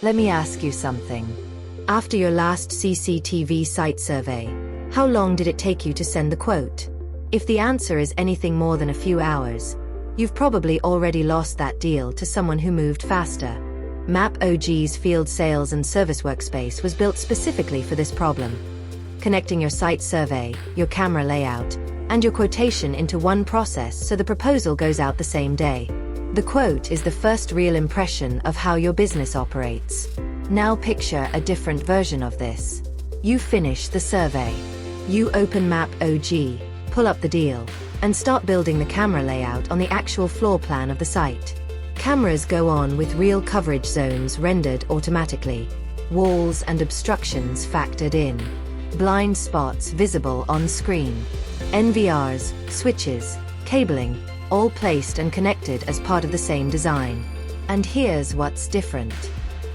Let me ask you something. After your last CCTV site survey, how long did it take you to send the quote? If the answer is anything more than a few hours, you've probably already lost that deal to someone who moved faster. MAPOG's Field Sales and Service workspace was built specifically for this problem, connecting your site survey, your camera layout, and your quotation into one process so the proposal goes out the same day. The quote is the first real impression of how your business operates. Now picture a different version of this. You finish the survey. You open MAPOG, pull up the deal, and start building the camera layout on the actual floor plan of the site. Cameras go on with real coverage zones rendered automatically, walls and obstructions factored in, blind spots visible on screen, NVRs, switches, cabling, all placed and connected as part of the same design. And here's what's different.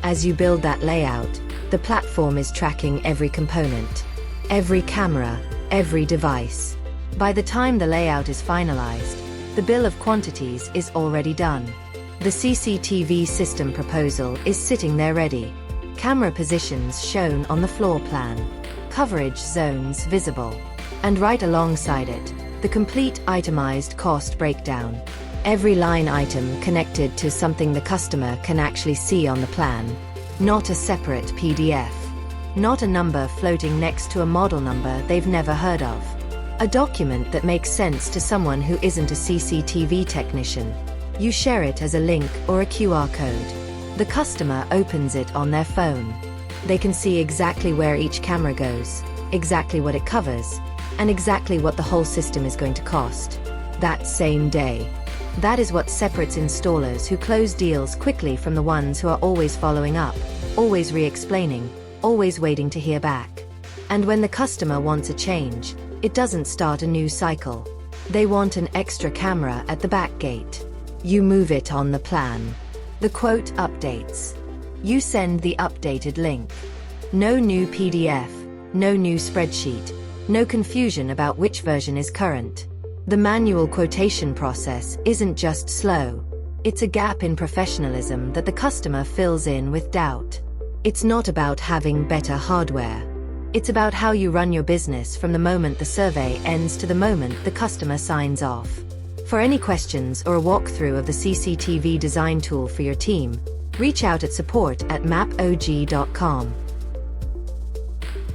As you build that layout, the platform is tracking every component, every camera, every device. By the time the layout is finalized, the Bill of Quantities is already done. The CCTV system proposal is sitting there ready. Camera positions shown on the floor plan. Coverage zones visible. And right alongside it, the complete itemized cost breakdown. Every line item connected to something the customer can actually see on the plan. Not a separate PDF. Not a number floating next to a model number they've never heard of. A document that makes sense to someone who isn't a CCTV technician. You share it as a link or a QR code. The customer opens it on their phone. They can see exactly where each camera goes, exactly what it covers, and exactly what the whole system is going to cost. That same day. That is what separates installers who close deals quickly from the ones who are always following up, always re-explaining, always waiting to hear back. And when the customer wants a change, it doesn't start a new cycle. They want an extra camera at the back gate. You move it on the plan. The quote updates. You send the updated link. No new PDF, no new spreadsheet, no confusion about which version is current. The manual quotation process isn't just slow. It's a gap in professionalism that the customer fills in with doubt. It's not about having better hardware. It's about how you run your business from the moment the survey ends to the moment the customer signs off. For any questions or a walkthrough of the CCTV design tool for your team, reach out at support@mapog.com.